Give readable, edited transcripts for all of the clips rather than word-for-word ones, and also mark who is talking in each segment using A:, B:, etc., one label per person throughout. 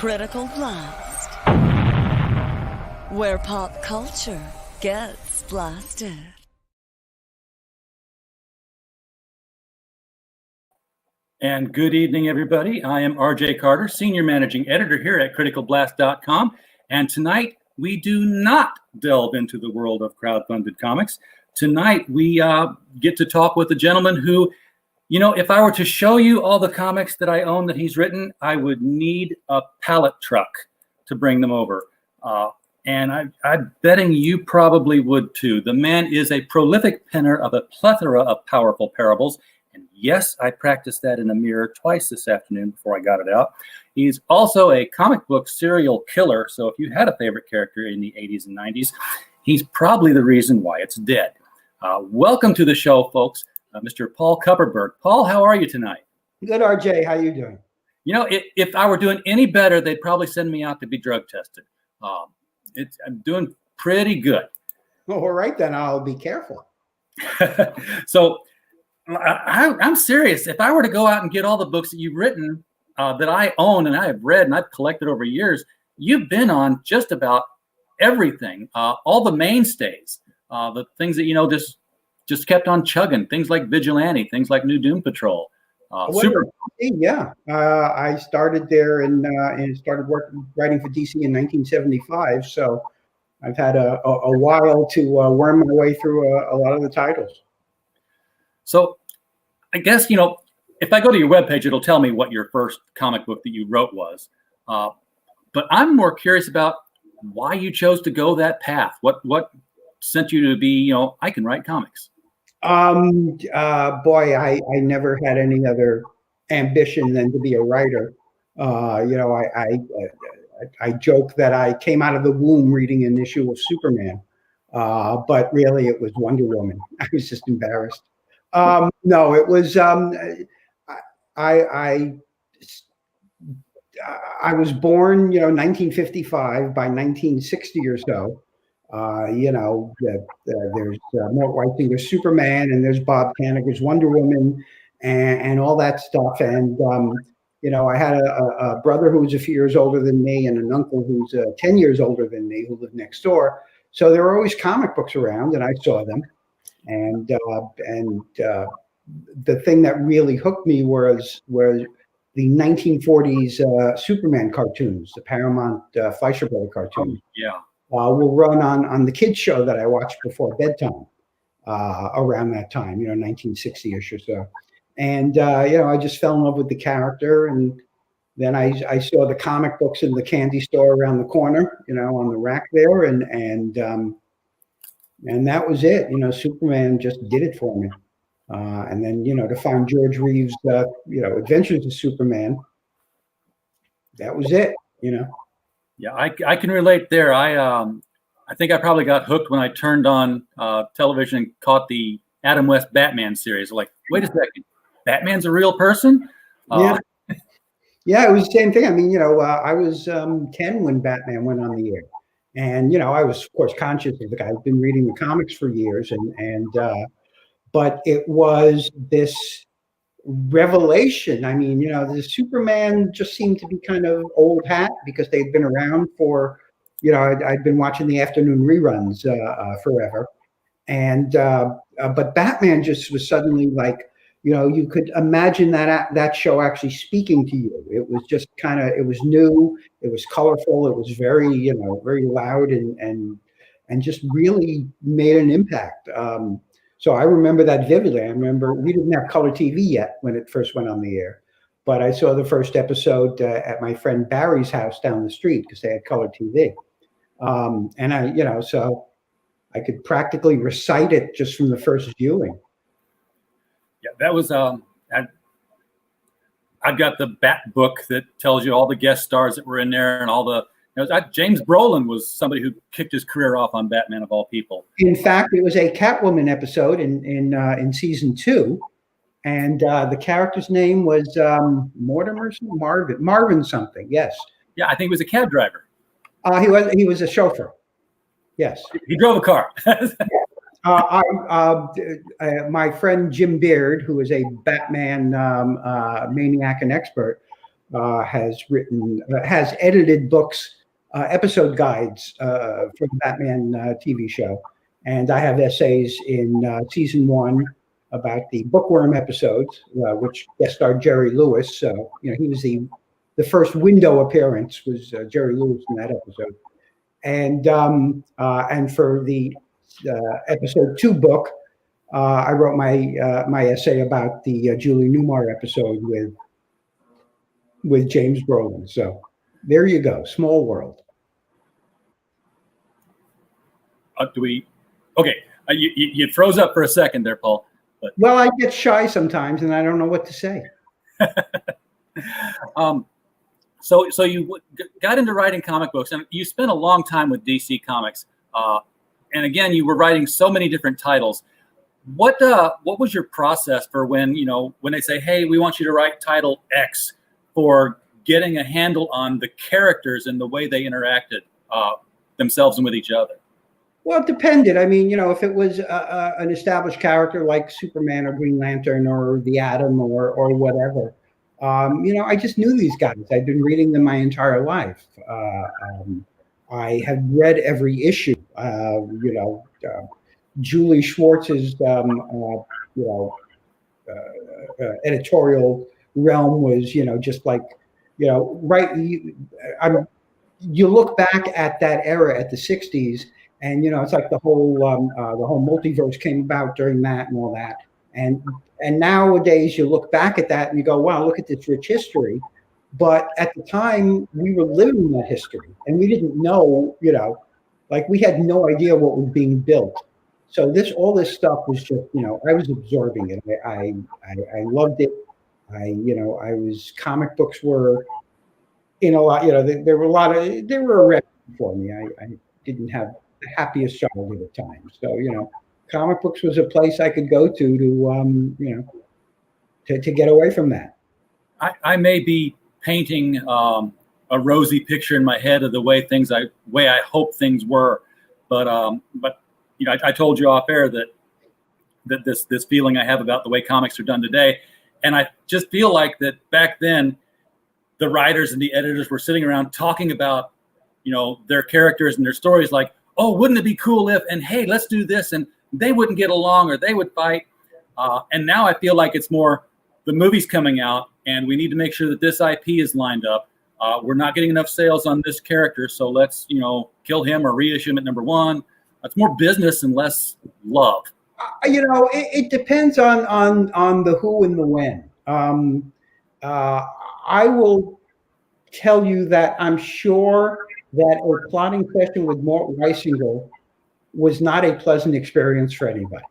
A: Critical Blast, where pop culture gets blasted.
B: And good evening, everybody. I am RJ Carter, Senior Managing Editor here at criticalblast.com. And tonight, we do not delve into the world of crowdfunded comics. Tonight, we get to talk with a gentleman who, you know, if I were to show you all the comics that I own that he's written, I would need a pallet truck to bring them over. And I'm betting you probably would too. The man is a prolific penner of a plethora of powerful parables. And yes, I practiced that in a mirror twice this afternoon before I got it out. He's also a comic book serial killer. So if you had a favorite character in the 80s and 90s, he's probably the reason why it's dead. Welcome to the show, folks, Mr. Paul Kupperberg. Paul, how are you tonight?
C: Good, RJ. How you doing?
B: You know, if I were doing any better, they'd probably send me out to be drug tested. I'm doing pretty good.
C: Well, all right, then I'll be careful.
B: So I'm serious. If I were to go out and get all the books that you've written that I own and I have read and I've collected over years, you've been on just about everything, all the mainstays, the things that, you know, just kept on chugging, things like Vigilante, things like New Doom Patrol.
C: I started there and started writing for DC in 1975. So I've had a while to worm my way through a lot of the titles.
B: So I guess, you know, if I go to your webpage, it'll tell me what your first comic book that you wrote was. But I'm more curious about why you chose to go that path. What sent you to be, you know, I can write comics?
C: Boy, I never had any other ambition than to be a writer. You know, I joke that I came out of the womb reading an issue of Superman, but really it was Wonder Woman. I was just embarrassed. No, it was I was born, you know, 1955. By 1960 or so, you know, there's Mort Whiting, there's Superman, and there's Bob Kanigher's Wonder Woman, and all that stuff. And you know, I had a brother who was a few years older than me, and an uncle who's 10 years older than me, who lived next door. So there were always comic books around, and I saw them. And the thing that really hooked me was the 1940s Superman cartoons, the Paramount Fleischer Brother cartoons. Will run on the kids show that I watched before bedtime around that time, you know, 1960-ish or so. And you know, I just fell in love with the character, and then I saw the comic books in the candy store around the corner, you know, on the rack there, and that was it. You know, Superman just did it for me. And then, you know, to find George Reeves' you know, Adventures of Superman, that was it. You know.
B: Yeah, I can relate there. I think I probably got hooked when I turned on television and caught the Adam West Batman series. Like, wait a second, Batman's a real person?
C: Yeah, it was the same thing. I mean, you know, I was 10 when Batman went on the air, and you know, I was of course conscious of the guy. I've been reading the comics for years, but it was this revelation. I mean, you know, the Superman just seemed to be kind of old hat because they'd been around for, you know, I'd been watching the afternoon reruns forever, and but Batman just was suddenly like, you know, you could imagine that show actually speaking to you. It was just kind of, it was new, it was colorful, it was very, you know, very loud and just really made an impact. So I remember that vividly. I remember we didn't have color TV yet when it first went on the air, but I saw the first episode at my friend Barry's house down the street because they had color TV. And I, you know, so I could practically recite it just from the first viewing.
B: Yeah, that was, I've got the Bat book that tells you all the guest stars that were in there and all the, James Brolin was somebody who kicked his career off on Batman of all people.
C: In fact, it was a Catwoman episode in season 2, and the character's name was Marvin something. Yes.
B: Yeah, I think he was a cab driver.
C: He was a chauffeur. Yes.
B: He drove a car.
C: My friend Jim Beard, who is a Batman maniac and expert, has edited books, episode guides for the Batman TV show, and I have essays in season 1 about the bookworm episodes, which guest starred Jerry Lewis. So he was the first window appearance was Jerry Lewis in that episode, and for the episode 2 book, I wrote my essay about the Julie Newmar episode with James Brolin. So there you go, small world.
B: Okay, you froze up for a second there, Paul. But.
C: Well, I get shy sometimes, and I don't know what to say.
B: So you got into writing comic books, and you spent a long time with DC Comics. And again, you were writing so many different titles. What was your process for when they say, hey, we want you to write title X, for getting a handle on the characters and the way they interacted themselves and with each other?
C: Well, it depended. I mean, if it was an established character like Superman or Green Lantern or the Atom or whatever, I just knew these guys. I'd been reading them my entire life. I had read every issue. Julie Schwartz's, editorial realm was, just like, right. You look back at that era, at the '60s, and it's like the whole multiverse came about during that and all that. And nowadays you look back at that and you go, wow, look at this rich history. But at the time we were living that history, and we didn't know, like we had no idea what was being built. So all this stuff was just, I was absorbing it. I loved it. Comic books were in a lot, there were a wreck for me. I didn't have the happiest childhood at times. So, comic books was a place I could go to get away from that.
B: I may be painting a rosy picture in my head of the way I hope things were, but I told you off air that this feeling I have about the way comics are done today, and I just feel like that back then, the writers and the editors were sitting around talking about their characters and their stories, like, oh, wouldn't it be cool if, and hey, let's do this, and they wouldn't get along or they would fight. And now I feel like it's more the movie's coming out and we need to make sure that this IP is lined up. We're not getting enough sales on this character, so let's, kill him or reissue him at number 1. It's more business and less love.
C: It depends on the who and the when. I will tell you that I'm sure that a plotting session with Mort Weisinger was not a pleasant experience for anybody.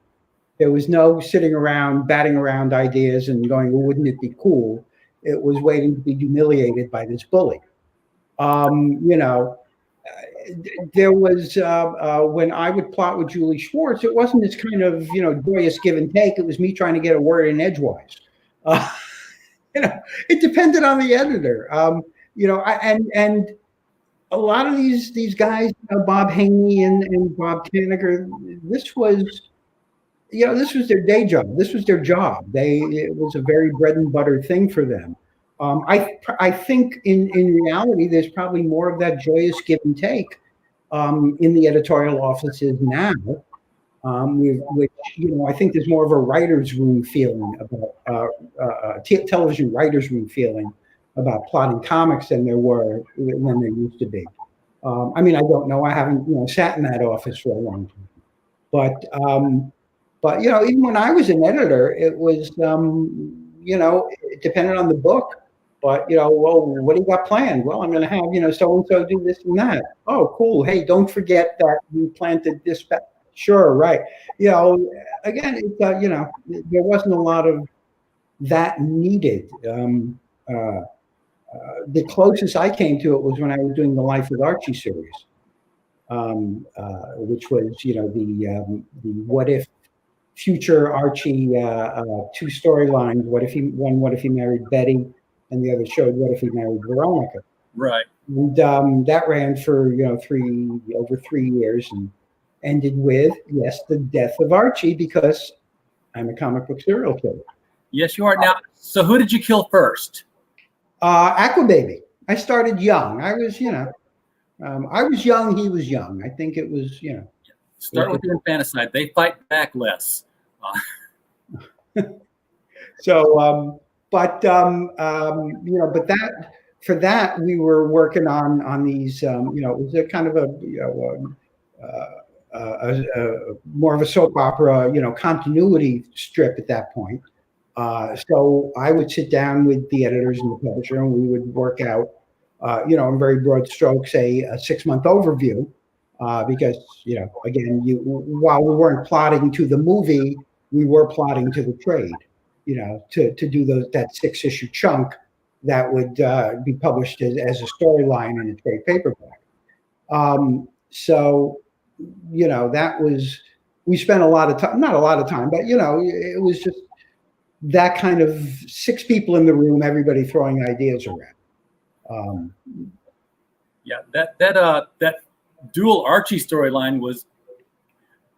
C: There was no sitting around, batting around ideas and going, well, wouldn't it be cool? It was waiting to be humiliated by this bully. There was, when I would plot with Julie Schwartz, it wasn't this kind of, joyous give and take. It was me trying to get a word in edgewise. It depended on the editor. And a lot of these guys, Bob Haney and Bob Kanigher, this was their day job. This was their job. It was a very bread and butter thing for them. I think in reality, there's probably more of that joyous give and take in the editorial offices now, which I think there's more of a writer's room feeling about television writer's room feeling about plotting comics than there used to be. I don't know. I haven't sat in that office for a long time, but even when I was an editor, it was it depended on the book. But well, what do you got planned? Well, I'm going to have so and so do this and that. Oh, cool. Hey, don't forget that you planted this. Sure, right. Again, it's there wasn't a lot of that needed. The closest I came to it was when I was doing the Life with Archie series, which was the what if future Archie 2 storylines. What if he married Betty, and the other showed what if he married Veronica.
B: Right.
C: And that ran for over 3 years and ended with the death of Archie, because I'm a comic book serial killer.
B: Yes, you are. Now, so who did you kill first?
C: Aquababy. I started young. I was, I was young. He was young. I think it was,
B: Start with the infanticide. They fight back less.
C: So, but but that for that we were working on these. It was a kind of more of a soap opera, continuity strip at that point. So I would sit down with the editors and the publisher, and we would work out, in very broad strokes, a 6-month overview, because again, while we weren't plotting to the movie, we were plotting to the trade, to do that 6-issue chunk that would be published as a storyline in a trade paperback. So that was, we spent a lot of time, not a lot of time, but it was just that kind of 6 people in the room, everybody throwing ideas around.
B: Yeah, that dual Archie storyline was,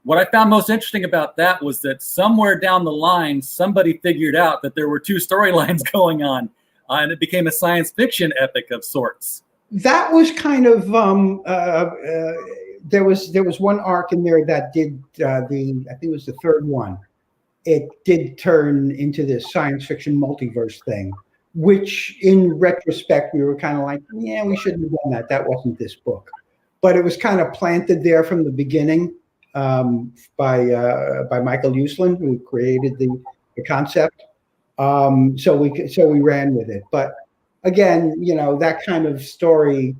B: what I found most interesting about that was that somewhere down the line, somebody figured out that there were 2 storylines going on, and it became a science fiction epic of sorts.
C: That was kind of there was one arc in there that did I think it was the 3rd one. It did turn into this science fiction multiverse thing, which in retrospect we were kind of like, yeah, we shouldn't have done that. That wasn't this book, but it was kind of planted there from the beginning by Michael Uslan, who created the concept. So we ran with it, but again, that kind of story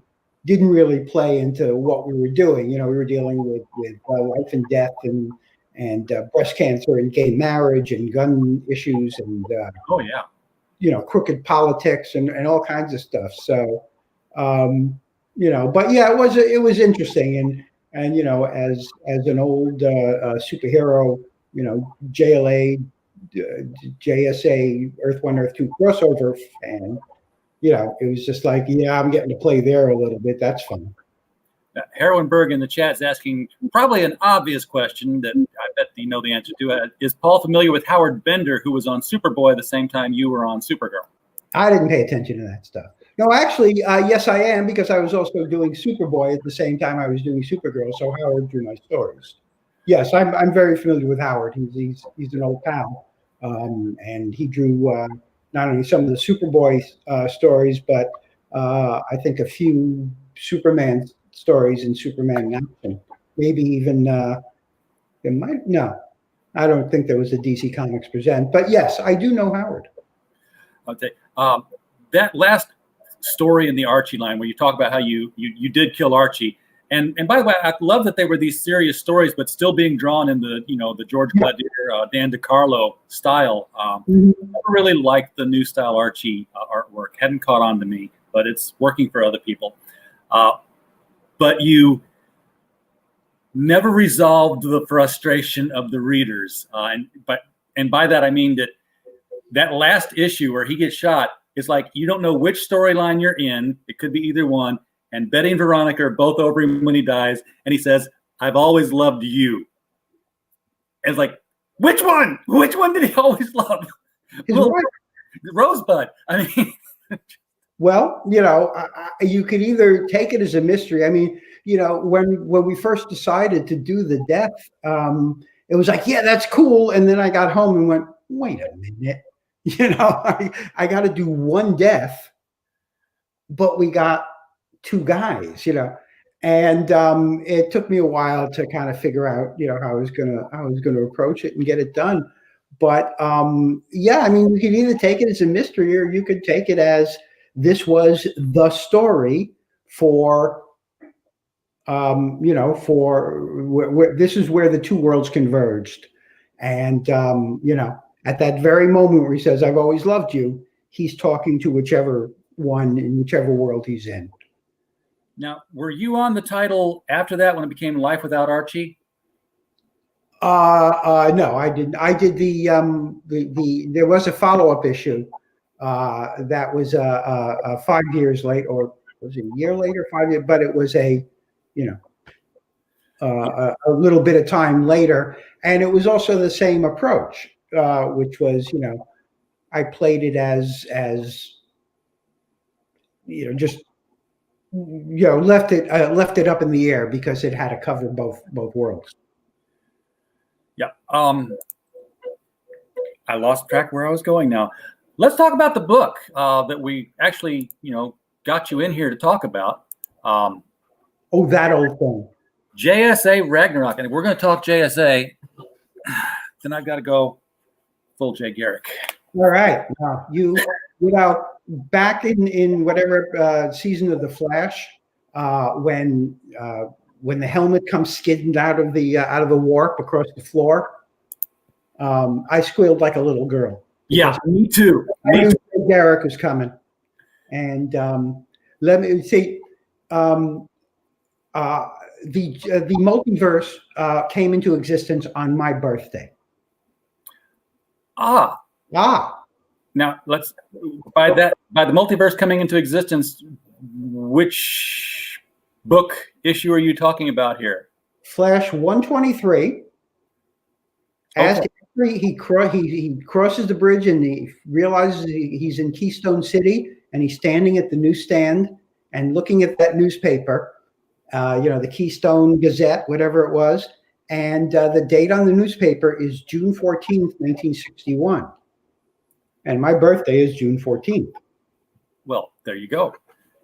C: didn't really play into what we were doing. We were dealing with life and death and breast cancer and gay marriage and gun issues and crooked politics and all kinds of stuff. So but yeah, it was interesting, and as an old superhero, JLA, JSA, Earth 1, Earth 2 crossover fan, it was just like, yeah, I'm getting to play there a little bit. That's fun.
B: Heroinberg in the chat is asking probably an obvious question that I bet you know the answer to. Is Paul familiar with Howard Bender, who was on Superboy the same time you were on Supergirl?
C: I didn't pay attention to that stuff. No, actually, yes, I am, because I was also doing Superboy at the same time I was doing Supergirl. So Howard drew my stories. Yes, I'm very familiar with Howard. He's an old pal, and he drew not only some of the Superboy stories, but I think a few Superman stories in Superman Action. Maybe even I don't think there was a DC Comics Present, but yes, I do know Howard.
B: Okay, that last story in the Archie line where you talk about how you did kill Archie, and by the way, I love that they were these serious stories, but still being drawn in the the George Gladiator, Dan DeCarlo style. I never really liked the new style Archie artwork; hadn't caught on to me, but it's working for other people. But you never resolved the frustration of the readers, and by that I mean that last issue where he gets shot. It's like you don't know which storyline you're in. It could be either one. And Betty and Veronica are both over him when he dies, and he says, "I've always loved you." And it's like, which one? Which one did he always love? Rosebud. I mean.
C: Well, you could either take it as a mystery. I mean, when we first decided to do the death, it was like, yeah, that's cool. And then I got home and went, wait a minute, I got to do one death, but we got 2 guys, and it took me a while to kind of figure out, how I was gonna approach it and get it done. But yeah, I mean, you could either take it as a mystery or you could take it as this was the story for, this is where the 2 worlds converged. And, at that very moment where he says, "I've always loved you," he's talking to whichever one in whichever world he's in.
B: Now, were you on the title after that when it became Life Without Archie?
C: No, I didn't. I did the there was a follow-up issue that was 5 years late, or was it a year later, 5 years, but it was a little bit of time later, and it was also the same approach, which was I played it as just left it up in the air because it had to cover both worlds.
B: Yeah. I lost track where I was going now. Let's talk about the book that we actually, got you in here to talk about.
C: That old thing.
B: JSA Ragnarok. And if we're going to talk JSA, then I've got to go full Jay Garrick.
C: All right. Now, back in whatever season of The Flash, when the helmet comes skidding out of the warp across the floor, I squealed like a little girl.
B: Yeah, me too.
C: I knew Garrick was coming, and let me see. The multiverse came into existence on my birthday.
B: Now let's by the multiverse coming into existence, which book issue are you talking about here?
C: Flash 123. As he crosses the bridge and he realizes he's in Keystone City, and he's standing at the newsstand and looking at that newspaper, the Keystone Gazette, whatever it was, and the date on the newspaper is June 14th, 1961. And my birthday is June 14th.
B: Well, there you go.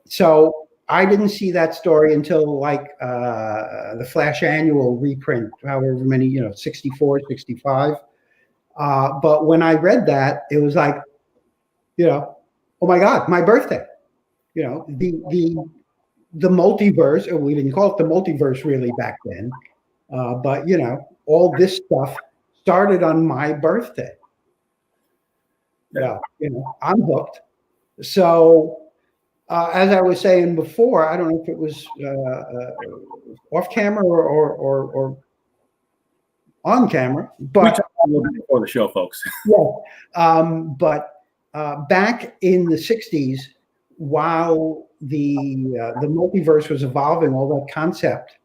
C: So I didn't see that story until the Flash Annual reprint, however many, 64, 65. But when I read that, it was like, oh my God, my birthday. The multiverse, or we didn't call it the multiverse really back then. But all this stuff started on my birthday. Yeah, I'm hooked. So as I was saying before, I don't know if it was off camera or on camera, but
B: we talked a little bit before the show, folks.
C: Yeah, but back in the '60s, while the multiverse was evolving, all that concept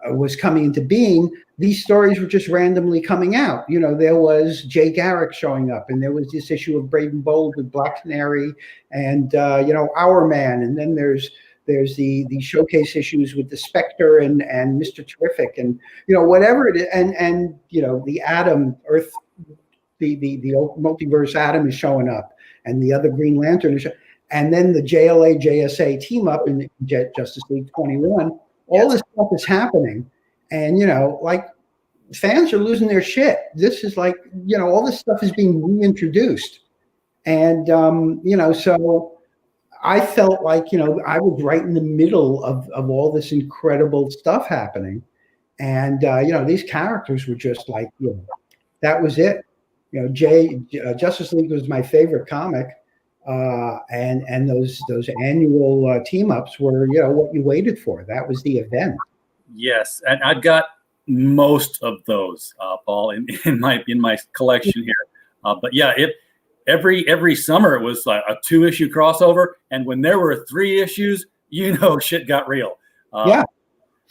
C: was coming into being, these stories were just randomly coming out. There was Jay Garrick showing up, and there was this issue of Brave and Bold with Black Canary, and Our Man, and then there's the showcase issues with the Spectre and Mr. Terrific, and whatever it is, and the Atom Earth, the multiverse Atom is showing up, and the other Green Lantern is, and then the JLA JSA team up in Justice League 21. All this stuff is happening, and fans are losing their shit. This is all this stuff is being reintroduced, and so I felt like I was right in the middle of all this incredible stuff happening, and these characters were just that was it. Justice League was my favorite comic. And those annual team ups were what you waited for. That was the event.
B: Yes, and I've got most of those, Paul, in my collection here. But yeah, every summer it was like a 2-issue crossover, and when there were 3 issues, shit got real.
C: Yeah.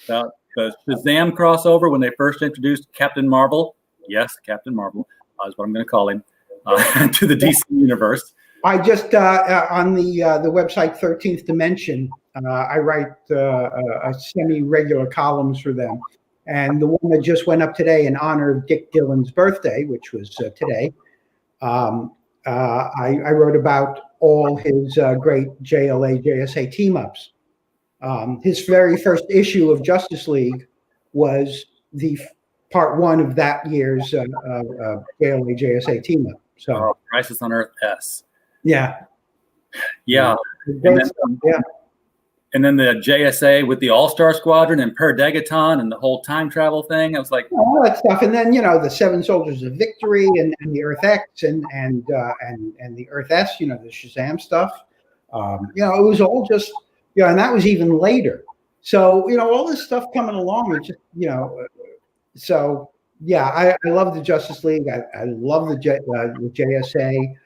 B: The Shazam crossover when they first introduced Captain Marvel. Yes, Captain Marvel is what I'm going to call him to the DC universe.
C: I just on the website 13th Dimension, I write a semi-regular columns for them, and the one that just went up today in honor of Dick Dillon's birthday, which was today, I wrote about all his great JLA JSA team ups. His very first issue of Justice League was the part 1 of that year's JLA JSA team up. So
B: Crisis on Earth S.
C: Yeah.
B: And then the JSA with the All-Star Squadron and Per Degaton and the whole time travel thing. I was like,
C: all that stuff. And then the 7 Soldiers of Victory and the Earth X and the Earth S. The Shazam stuff. It was all just and that was even later. So all this stuff coming along. It's just So I love the Justice League. I love the JSA.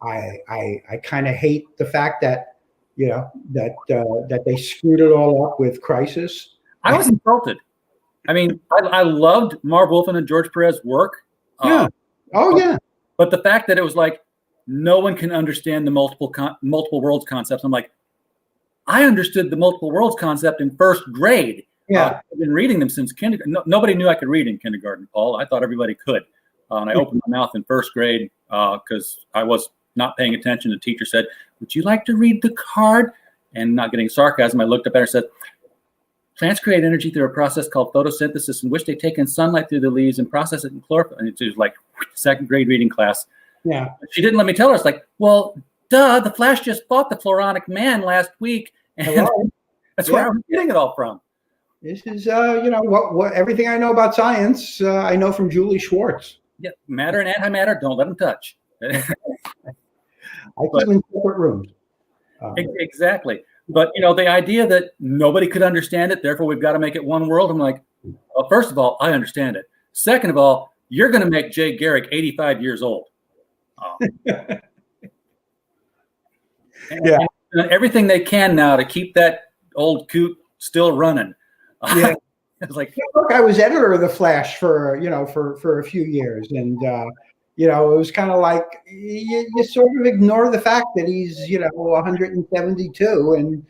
C: I kind of hate the fact that that they screwed it all up with Crisis.
B: I was insulted. I mean, I loved Marv Wolfman and George Perez's work.
C: Yeah. Oh yeah.
B: But the fact that it was like no one can understand the multiple worlds concepts. I'm like, I understood the multiple worlds concept in first grade.
C: Yeah.
B: I've been reading them since kindergarten. Nobody knew I could read in kindergarten, Paul. I thought everybody could. And I opened my mouth in first grade because I was not paying attention. The teacher said, "Would you like to read the card?" And not getting sarcasm, I looked up at her and said, "Plants create energy through a process called photosynthesis, in which they take in sunlight through the leaves and process it in chlorophyll." And it was like second grade reading class.
C: Yeah.
B: She didn't let me tell her. It's like, well, duh, the Flash just fought the Floronic Man last week. And that's where I was getting it all from.
C: This is, what everything I know about science, I know from Julie Schwartz.
B: Yeah, matter and antimatter, don't let them touch.
C: I keep them in separate rooms.
B: Exactly. But, the idea that nobody could understand it, therefore we've got to make it one world. I'm like, well, first of all, I understand it. Second of all, you're going to make Jay Garrick 85 years old. And everything they can now to keep that old coot still running.
C: Yeah.
B: It's like,
C: look, I was editor of the Flash for a few years, and it was kind of like you sort of ignore the fact that he's 172, and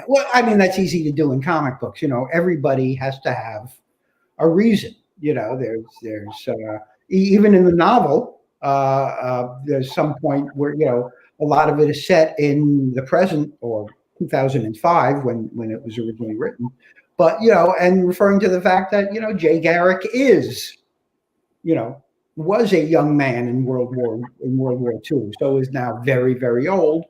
C: well, I mean that's easy to do in comic books. Everybody has to have a reason. There's even in the novel, there's some point where a lot of it is set in the present or 2005 when it was originally written. But, and referring to the fact that, Jay Garrick was a young man in World War II, so is now very, very old.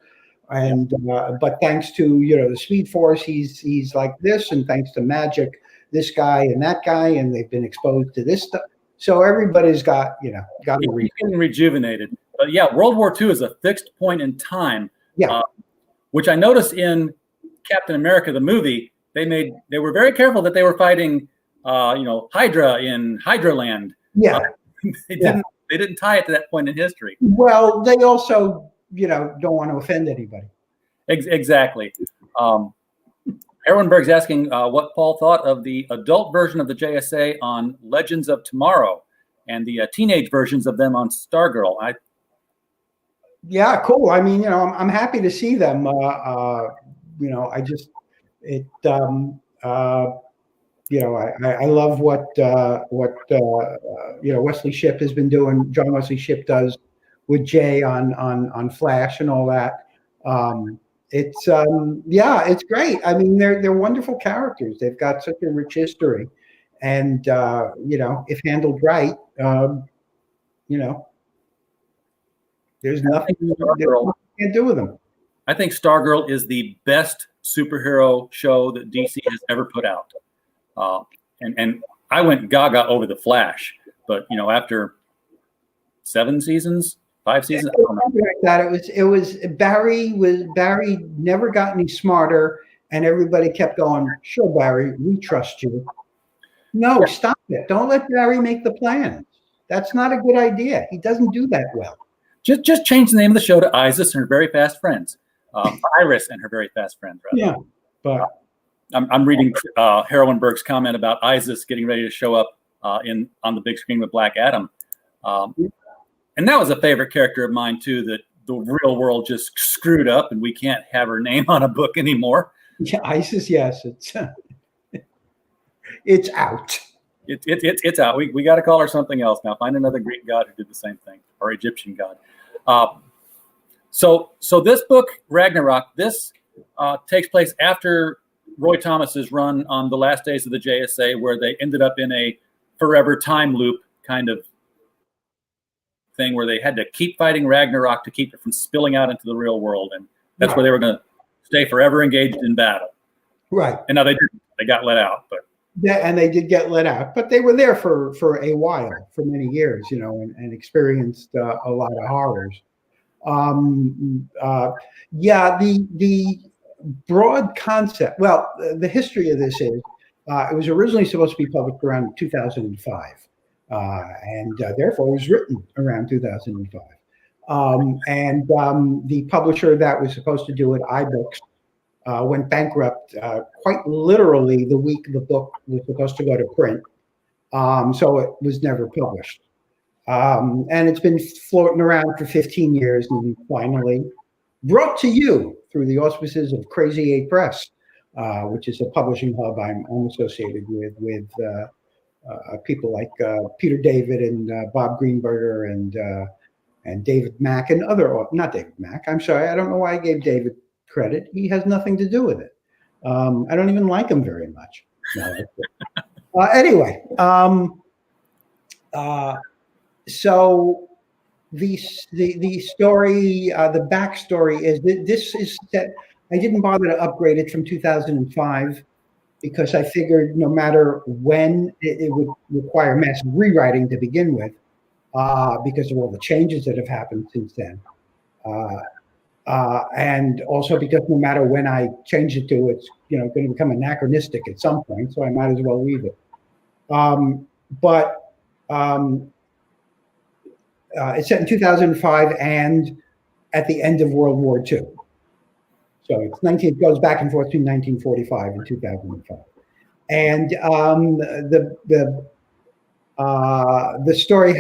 C: And, but thanks to, the Speed Force, he's like this, and thanks to magic, this guy and that guy, and they've been exposed to this stuff. So everybody's got a reason.
B: Getting rejuvenated. But yeah, World War II is a fixed point in time, which I noticed in Captain America, the movie. They were very careful that they were fighting, Hydra in Hydraland.
C: Yeah,
B: they didn't tie it to that point in history.
C: Well, they also, don't want to offend anybody.
B: Exactly. Erwinberg's asking what Paul thought of the adult version of the JSA on Legends of Tomorrow and the teenage versions of them on Stargirl.
C: Yeah, cool. I mean, I'm happy to see them. I love what Wesley Shipp has been doing. John Wesley Shipp does with Jay on Flash and all that. It's great. I mean, they're wonderful characters. They've got such a rich history, and if handled right, there's nothing you can't do with them.
B: I think Stargirl is the best superhero show that DC has ever put out. And I went gaga over the Flash, but after 5 seasons, I don't know.
C: Like that. It was Barry never got any smarter, and everybody kept going, "Sure, Barry, we trust you." No, stop it. Don't let Barry make the plans. That's not a good idea. He doesn't do that well.
B: Just change the name of the show to Isis and Her Very Fast Friends. Iris and Her Very Fast Friends, rather.
C: Yeah, but
B: I'm reading Herwenberg's comment about Isis getting ready to show up on the big screen with Black Adam, and that was a favorite character of mine too. That the real world just screwed up, and we can't have her name on a book anymore.
C: Yeah, Isis, yes, it's out.
B: It's out. We got to call her something else now. Find another Greek god who did the same thing, or Egyptian god. So this book, Ragnarok, this takes place after Roy Thomas's run on the last days of the JSA, where they ended up in a forever time loop kind of thing, where they had to keep fighting Ragnarok to keep it from spilling out into the real world, and that's where they were going to stay forever engaged in battle.
C: Right.
B: And now they didn't. They got let out, but.
C: Yeah, and they did get let out, but they were there for a while, for many years, and experienced a lot of horrors. The broad concept. Well, the history of this is it was originally supposed to be published around 2005, and therefore it was written around 2005. The publisher that was supposed to do it, iBooks, went bankrupt quite literally the week the book was supposed to go to print. So it was never published. And it's been floating around for 15 years and finally brought to you through the auspices of Crazy 8 Press, which is a publishing hub I'm associated with people like Peter David and Bob Greenberger and David Mack and not David Mack. I'm sorry, I don't know why I gave David credit. He has nothing to do with it. I don't even like him very much. No, anyway, so the story, the backstory is that this is that I didn't bother to upgrade it from 2005 because I figured no matter when it would require massive rewriting to begin with, because of all the changes that have happened since then. And also because no matter when I change it to, it's going to become anachronistic at some point, so I might as well leave it. It's set in 2005 and at the end of World War II. So it goes back and forth between 1945 and 2005. And the story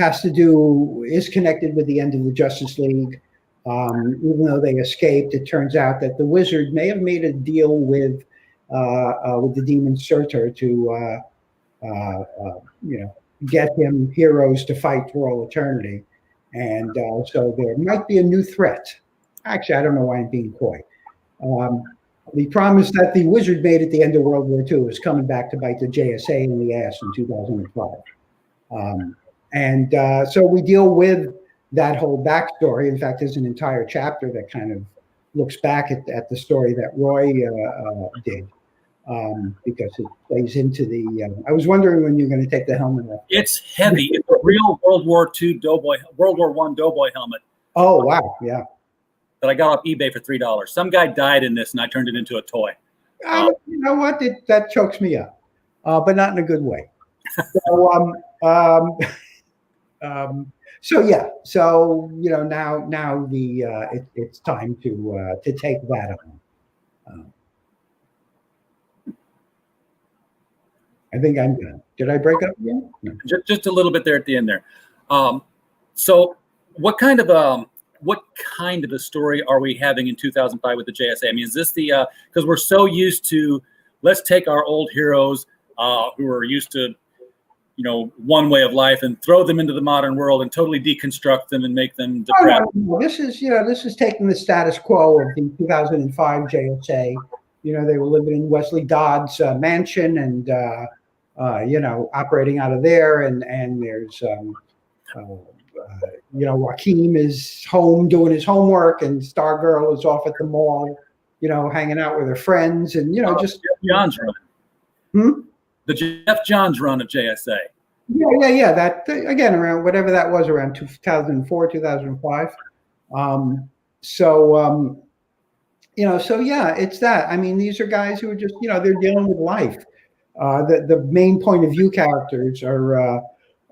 C: is connected with the end of the Justice League. Even though they escaped, it turns out that the Wizard may have made a deal with the demon Surtur to get him heroes to fight for all eternity. And so there might be a new threat. Actually, I don't know why I'm being coy. The promise that the Wizard made at the end of World War II is coming back to bite the JSA in the ass in 2005. So we deal with that whole backstory. In fact, there's an entire chapter that kind of looks back at the story that Roy did, because it plays into the. I was wondering when you're going to take the helmet off.
B: It's heavy. It's a real World War I doughboy helmet.
C: Oh wow! Yeah.
B: That I got off eBay for $3. Some guy died in this, and I turned it into a toy.
C: You know what? That chokes me up, but not in a good way. So yeah. So now it's time to take that on. I think I'm done. Did I break up again? No.
B: Just a little bit there at the end there. So what kind of a story are we having in 2005 with the JSA? I mean, is this because we're so used to, let's take our old heroes who are used to, one way of life and throw them into the modern world and totally deconstruct them and make them depraved.
C: No. This is taking the status quo of the 2005 JSA. They were living in Wesley Dodd's mansion and, operating out of there. And there's, Joaquin is home doing his homework and Stargirl is off at the mall, hanging out with her friends and, just.
B: Jeff Johns run. The Jeff Johns run of JSA.
C: Yeah. That, again, around whatever that was, around 2004, 2005. So yeah, it's that. I mean, these are guys who are just, they're dealing with life. The main point of view characters are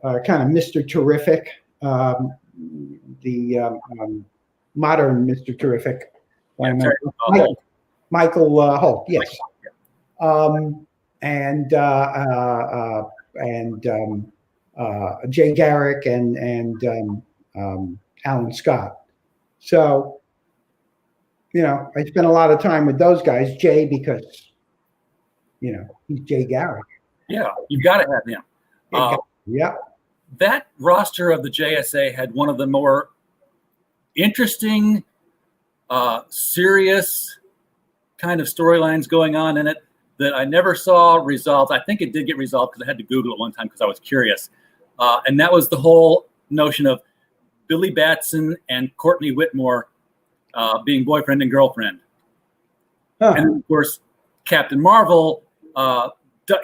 C: kind of Mr. Terrific, the modern Mr. Terrific. Michael Holt, yes. And Jay Garrick and Alan Scott. So, I spent a lot of time with those guys. Jay, because he's Jay Garrick.
B: Yeah, you've got to have him.
C: Yeah.
B: That roster of the JSA had one of the more interesting, serious kind of storylines going on in it that I never saw resolved. I think it did get resolved because I had to Google it one time because I was curious. And that was the whole notion of Billy Batson and Courtney Whitmore being boyfriend and girlfriend. Huh. And of course, Captain Marvel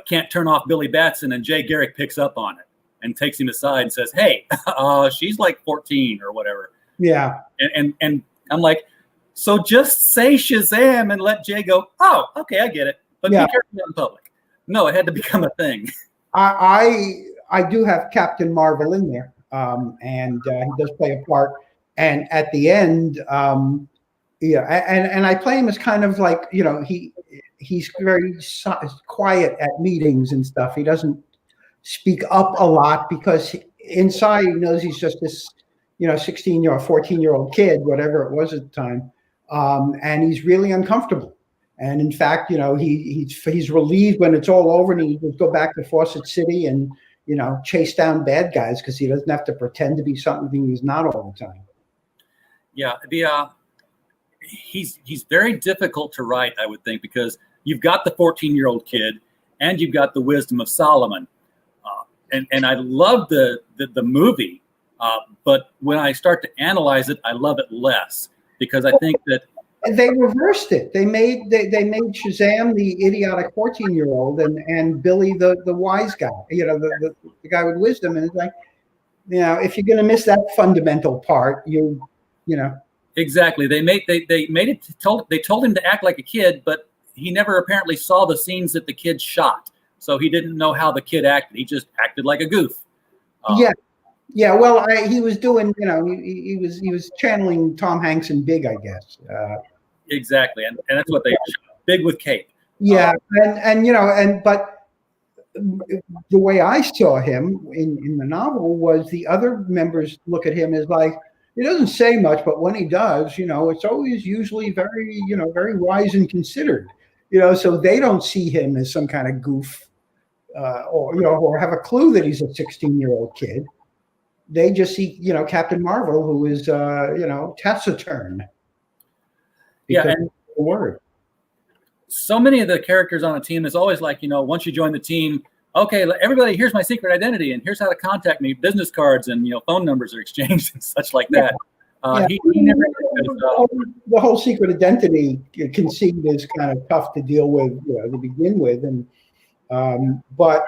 B: can't turn off Billy Batson, and Jay Garrick picks up on it and takes him aside and says, "Hey, she's like 14 or whatever."
C: Yeah.
B: And I'm like, so just say Shazam and let Jay go, "Oh, okay, I get it." But be careful in public. No, it had to become a thing.
C: I do have Captain Marvel in there, and he does play a part. And at the end, and I play him as kind of like, he's very quiet at meetings and stuff. He doesn't speak up a lot because inside he knows he's just this, 16-year-old, 14-year-old kid, whatever it was at the time, and he's really uncomfortable. And in fact, he's relieved when it's all over, and he can go back to Fawcett City and chase down bad guys because he doesn't have to pretend to be something he's not all the time.
B: Yeah, he's very difficult to write, I would think, because you've got the 14-year-old kid and you've got the wisdom of Solomon, and I love the movie, but when I start to analyze it, I love it less because I think that
C: they reversed it. They made Shazam the idiotic 14-year-old and Billy the wise guy, the guy with wisdom. And it's like, if you're going to miss that fundamental part, exactly.
B: They made it. They told him to act like a kid, but he never apparently saw the scenes that the kid shot, so he didn't know how the kid acted. He just acted like a goof.
C: Yeah. Well, he was doing, he was channeling Tom Hanks in Big, I guess.
B: Exactly, and that's what they shot. Big with Kate.
C: Yeah, but the way I saw him in the novel was the other members look at him as like, he doesn't say much, but when he does, it's always usually very, very wise and considered, so they don't see him as some kind of goof, or have a clue that he's a 16-year-old kid. They just see, Captain Marvel, who is, taciturn.
B: Yeah, and
C: the word.
B: So many of the characters on a team is always like, once you join the team, okay, everybody, here's my secret identity, and here's how to contact me. Business cards and phone numbers are exchanged and such like that. He never.
C: The whole secret identity conceit is kind of tough to deal with, to begin with, and but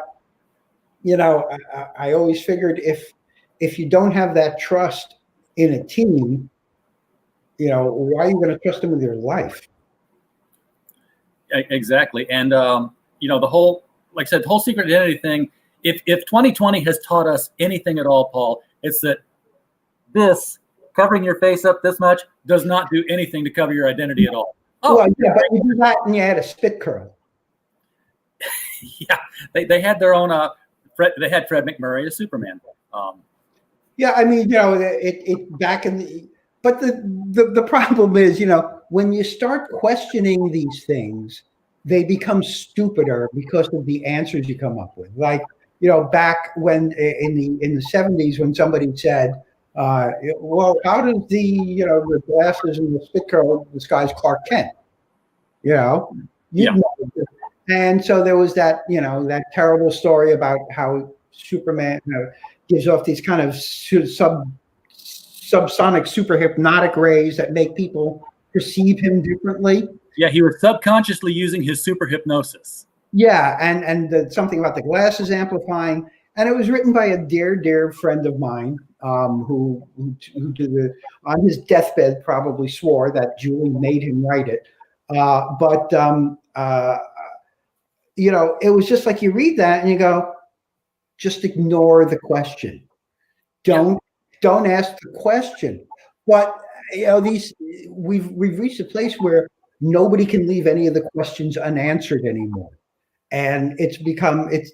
C: I always figured if you don't have that trust in a team, why are you going to trust them with your life?
B: Exactly, and the whole. Like I said, the whole secret identity thing, if 2020 has taught us anything at all, Paul, it's that this, covering your face up this much, does not do anything to cover your identity at all.
C: Oh, well, yeah, but you do that and you had a spit curl.
B: Yeah, they had their own, they had Fred McMurray as Superman.
C: Yeah, I mean, it back in the, but the problem is, when you start questioning these things, they become stupider because of the answers you come up with. Like, back when in the 70s, when somebody said, well, how does the glasses and the spit curl disguise Clark Kent? And so there was that, that terrible story about how Superman gives off these kind of subsonic, super hypnotic rays that make people perceive him differently.
B: Yeah, he was subconsciously using his super hypnosis.
C: Yeah, and something about the glasses amplifying. And it was written by a dear friend of mine who on his deathbed probably swore that Julie made him write it. It was just like you read that and you go, just ignore the question. Don't ask the question. But we've reached a place where nobody can leave any of the questions unanswered anymore. And it's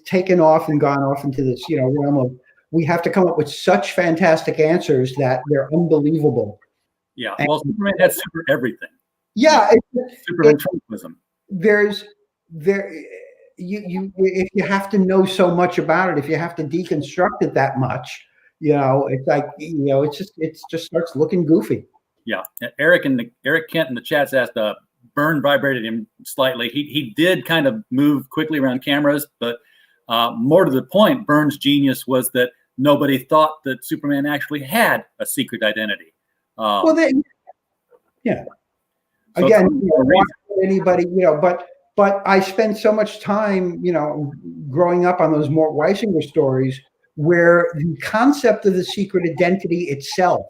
C: taken off and gone off into this, realm of, we have to come up with such fantastic answers that they're unbelievable.
B: Yeah. Well, Superman had super everything.
C: Yeah.
B: Super ventriloquism.
C: If you have to know so much about it, if you have to deconstruct it that much, it's like, it just starts looking goofy.
B: Yeah. Eric Kent in the chats asked, Byrne vibrated him slightly. He did kind of move quickly around cameras, but more to the point, Byrne's genius was that nobody thought that Superman actually had a secret identity.
C: Yeah.
B: So
C: again, anybody, but I spent so much time, growing up on those Mort Weisinger stories where the concept of the secret identity itself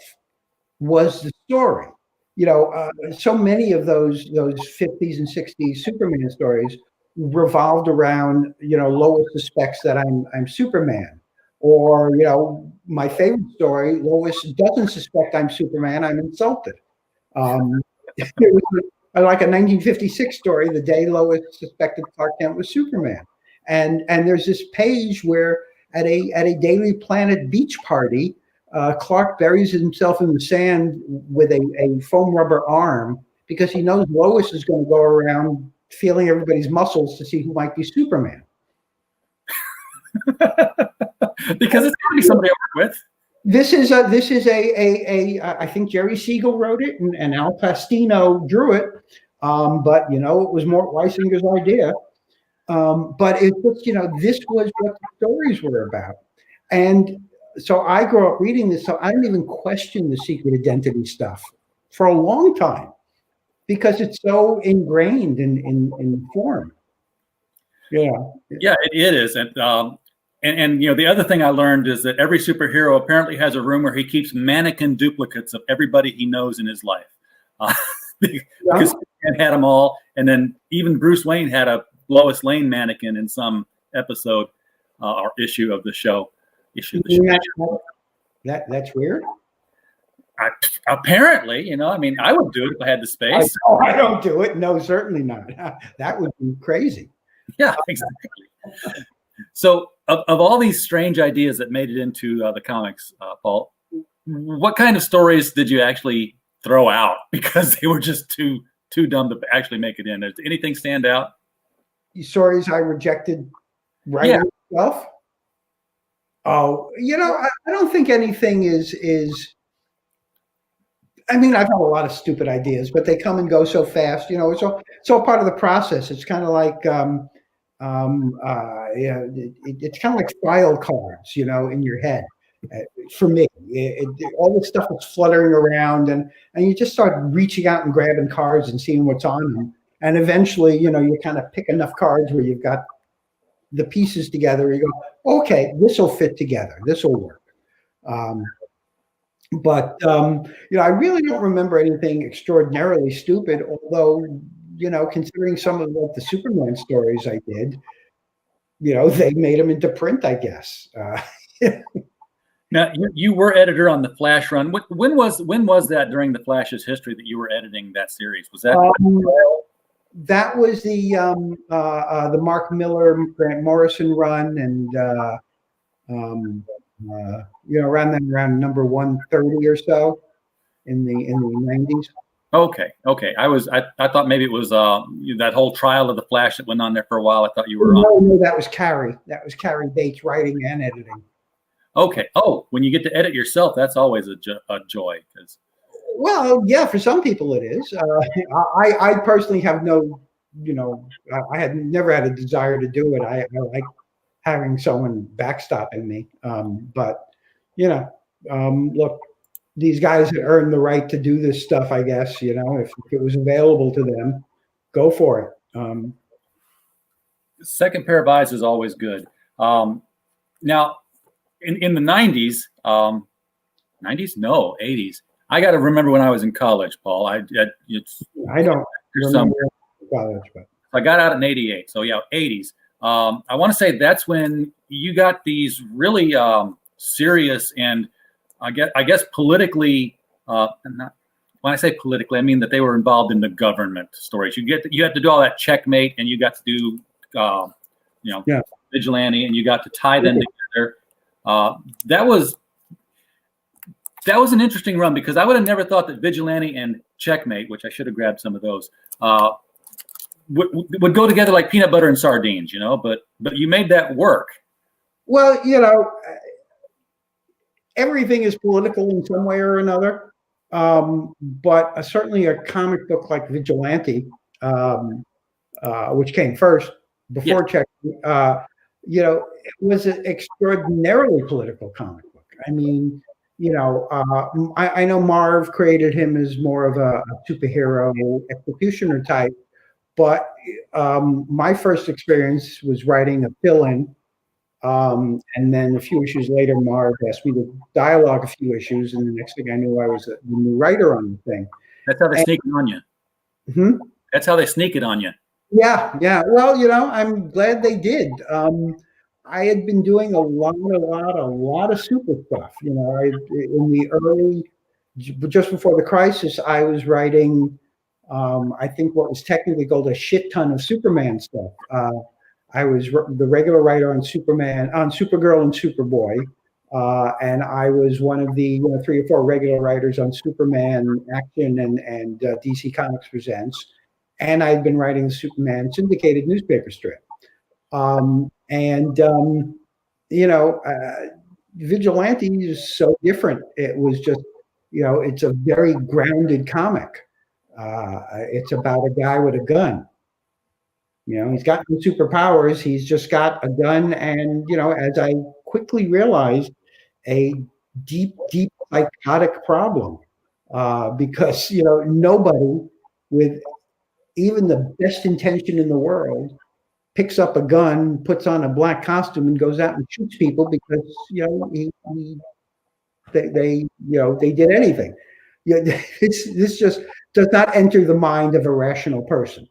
C: was the story. So many of those 50s and 60s Superman stories revolved around, Lois suspects that I'm Superman, or my favorite story, Lois doesn't suspect I'm Superman, I'm insulted. It was like a 1956 story, the day Lois suspected Clark Kent was Superman, and there's this page where at a Daily Planet beach party, Clark buries himself in the sand with a foam rubber arm because he knows Lois is going to go around feeling everybody's muscles to see who might be Superman.
B: Because it's going to be somebody I work with.
C: This is a I think Jerry Siegel wrote it and Al Pastino drew it, but it was Mort Weisinger's idea. But it was, this was what the stories were about, and so I grew up reading this. So I didn't even question the secret identity stuff for a long time because it's so ingrained in form. Yeah,
B: it is, and the other thing I learned is that every superhero apparently has a room where he keeps mannequin duplicates of everybody he knows in his life, because he had them all, and then even Bruce Wayne had a Lois Lane mannequin in some episode or issue of the show.
C: That's weird.
B: Apparently, I would do it if I had the space.
C: I don't do it. No, certainly not. That would be crazy.
B: Yeah, exactly. So, of all these strange ideas that made it into the comics, Paul, what kind of stories did you actually throw out because they were just too dumb to actually make it in? Does anything stand out?
C: Stories I rejected writing myself. Oh, I don't think anything is. I mean, I've had a lot of stupid ideas, but they come and go so fast. It's all part of the process. It's kind of like, it's kind of like file cards, in your head. For me, all this stuff is fluttering around, and you just start reaching out and grabbing cards and seeing what's on them. And eventually, you kind of pick enough cards where you've got the pieces together. You go, okay, this will fit together. This will work. But I really don't remember anything extraordinarily stupid. Although, considering some of the Superman stories I did, they made them into print, I guess.
B: Now, you were editor on the Flash run. When was that during the Flash's history that you were editing that series? Was that?
C: That was the Mark Miller, Grant Morrison run, and around number 130 or so in the 90s.
B: Okay. I thought maybe it was that whole trial of the Flash that went on there for a while. I thought you were on.
C: No, that was Carrie. That was Carrie Bates writing and editing.
B: Okay. Oh, when you get to edit yourself, that's always a joy.
C: Well, yeah, for some people it is. I personally have no, I had never had a desire to do it. I like having someone backstopping me. But look, these guys had earned the right to do this stuff, I guess. If it was available to them, go for it.
B: Second pair of eyes is always good. Now, in the 90s, 90s? No, 80s. I got to remember when I was in college, Paul. I
C: don't remember college, but
B: I got out in '88. So yeah, 80s. I want to say that's when you got these really serious and I guess politically. When I say politically, I mean that they were involved in the government stories. You had to do all that checkmate, and you got to do vigilante, and you got to tie them together. That was an interesting run because I would have never thought that vigilante and checkmate, which I should have grabbed some of those, would go together like peanut butter and sardines, but you made that work.
C: Well, everything is political in some way or another. But certainly a comic book like Vigilante, which came first before Checkmate, it was an extraordinarily political comic book. I mean, I know Marv created him as more of a superhero executioner type, but my first experience was writing a fill-in, and then a few issues later, Marv asked me to dialogue a few issues, and the next thing I knew, I was the new writer on the thing.
B: That's how they sneak it on you. That's how they sneak it on you.
C: Yeah. Well, I'm glad they did. I had been doing a lot of super stuff. In the early, just before the crisis, I was writing, I think what was technically called a shit ton of Superman stuff. I was the regular writer on Superman, on Supergirl and Superboy, and I was one of the 3 or 4 regular writers on Superman Action and DC Comics Presents, and I'd been writing the Superman syndicated newspaper strip. And Vigilante is so different. It was just, it's a very grounded comic. It's about a guy with a gun. He's got no superpowers. He's just got a gun, and as I quickly realized, a deep, deep psychotic problem, because nobody with even the best intention in the world picks up a gun, puts on a black costume, and goes out and shoots people because they did anything. This just does not enter the mind of a rational person.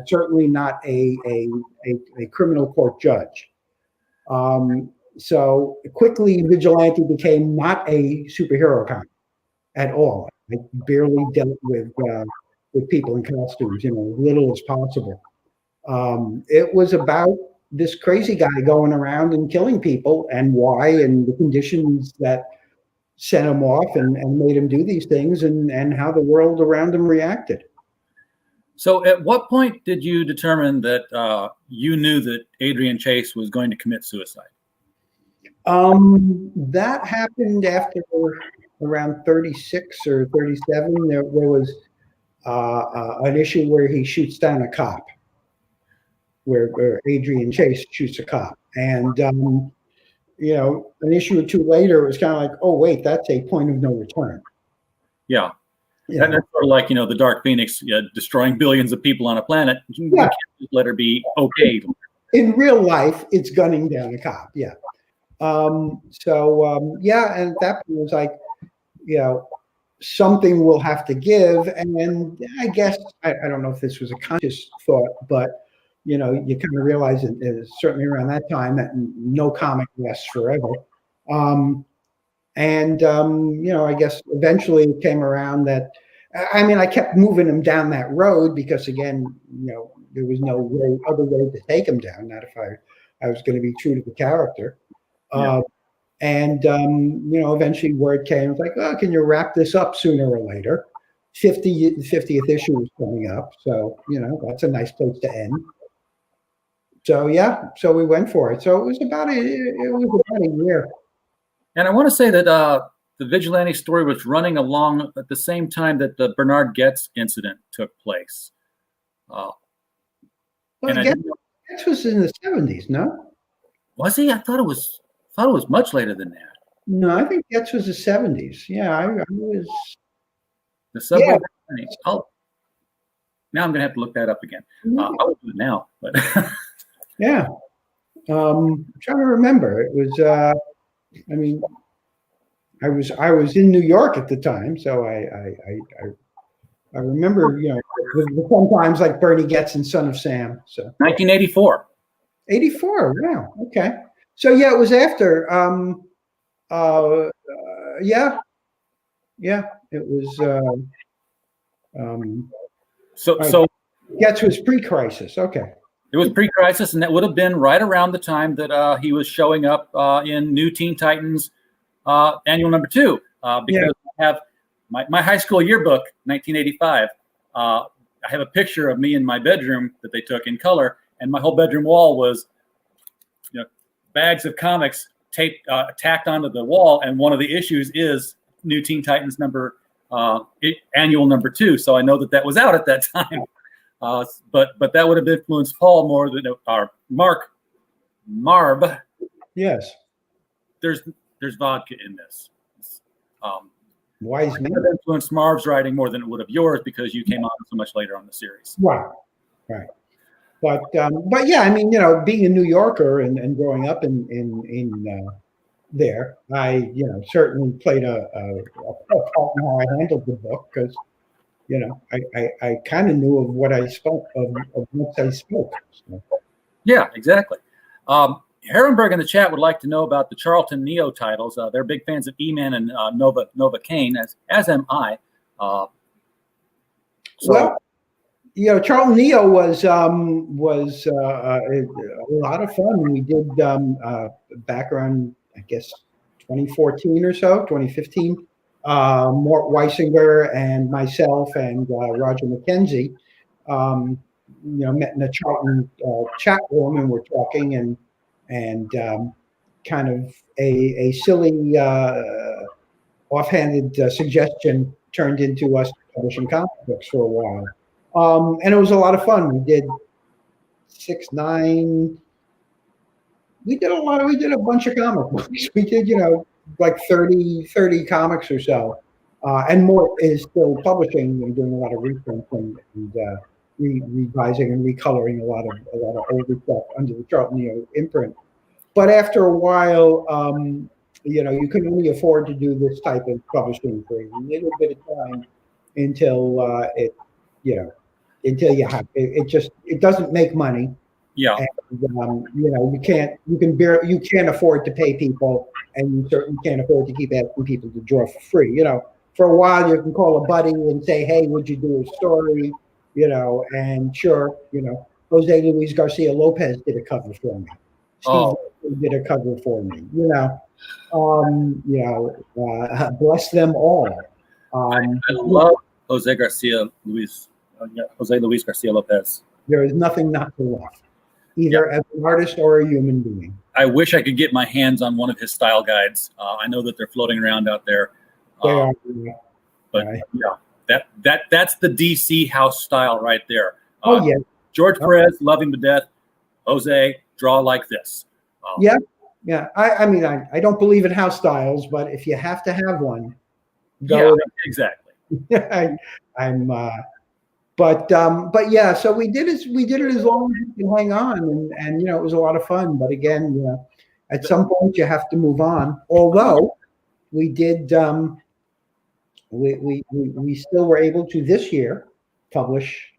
C: Certainly not a criminal court judge. So quickly, Vigilante became not a superhero comic at all. I barely dealt with people in costumes, as little as possible. It was about this crazy guy going around and killing people, and why, and the conditions that sent him off and made him do these things, and how the world around him reacted.
B: So at what point did you determine that you knew that Adrian Chase was going to commit suicide?
C: That happened after around 36 or 37. There was an issue where he shoots down a cop, where Adrian Chase shoots a cop. And, an issue or 2 later, it was kind of like, oh, wait, that's a point of no return.
B: Yeah. And that's sort of like, the Dark Phoenix destroying billions of people on a planet. You can't just let her be okay.
C: In real life, it's gunning down a cop. Yeah. And at that point, it was like, something will have to give. And I guess, I don't know if this was a conscious thought, but, you kind of realize it certainly around that time that no comic lasts forever. I guess eventually it came around that, I kept moving him down that road because, again, there was no other way to take him down, not if I was going to be true to the character. Yeah. Eventually word came, it's like, oh, can you wrap this up sooner or later? The 50th issue was coming up, so, that's a nice place to end. So, so we went for it. So it was about a year.
B: And I want to say that the Vigilante story was running along at the same time that the Bernard Goetz incident took place.
C: Goetz was in the 70s, no?
B: Was he? I thought it was much later than that.
C: No, I think Goetz was the 70s. Yeah, I was.
B: The subway. Yeah. Now I'm going to have to look that up again. I'll do it now, but.
C: Yeah. I'm trying to remember. It was, I was in New York at the time, so I remember, sometimes like Bernie Goetz and Son of Sam. So
B: 1984.
C: 84. Wow. Okay. So it was after. It was. So Goetz was pre-crisis. Okay.
B: It was pre-crisis, and that would have been right around the time that he was showing up in New Teen Titans annual number 2. Because I have my high school yearbook, 1985. I have a picture of me in my bedroom that they took in color, and my whole bedroom wall was, bags of comics taped tacked onto the wall, and one of the issues is New Teen Titans annual number 2. So I know that was out at that time. But that would have influenced Paul more than Marv.
C: Yes.
B: There's vodka in this.
C: Wise man.
B: It would have influenced Marv's writing more than it would have yours because you came on so much later on the series.
C: Right. But being a New Yorker and growing up in there, I certainly played a part in how I handled the book because. I kind of knew of what I spoke of what I spoke. So.
B: Yeah, exactly. Herrenberg in the chat would like to know about the Charlton Neo titles. They're big fans of E-Man and Nova Kane, as am I.
C: Charlton Neo was a lot of fun. We did back around, I guess, 2014 or so, 2015. Mort Weisinger and myself and Roger McKenzie, met in a Charlton chat room, and we're talking, and kind of a silly offhanded suggestion turned into us publishing comic books for a while. And it was a lot of fun. We did 6, 9. We did a bunch of comic books. We did, like 30 comics or so. And Mort is still publishing and doing a lot of reprints and revising and recoloring a lot of older stuff under the Charlton Neo imprint. But after a while, you can only afford to do this type of publishing for a little bit of time until until you have it. It doesn't make money.
B: Yeah.
C: And, you can't afford to pay people, and you certainly can't afford to keep asking people to draw for free. For a while you can call a buddy and say, "Hey, would you do a story?" And sure, Jose Luis Garcia Lopez did a cover for me. Steve did a cover for me. Bless them all.
B: I love Jose Luis Garcia Lopez.
C: There is nothing not to love, either as an artist or a human being.
B: I wish I could get my hands on one of his style guides. I know that they're floating around out there. But that's the DC house style right there.
C: Yeah.
B: George Perez, love him to death. Jose, draw like this.
C: Yeah. I mean, I don't believe in house styles, but if you have to have one, go.
B: Yeah, exactly.
C: But yeah, so we did it as long as you can hang on, and it was a lot of fun. But again, at some point you have to move on. Although we did, we still were able to this year publish.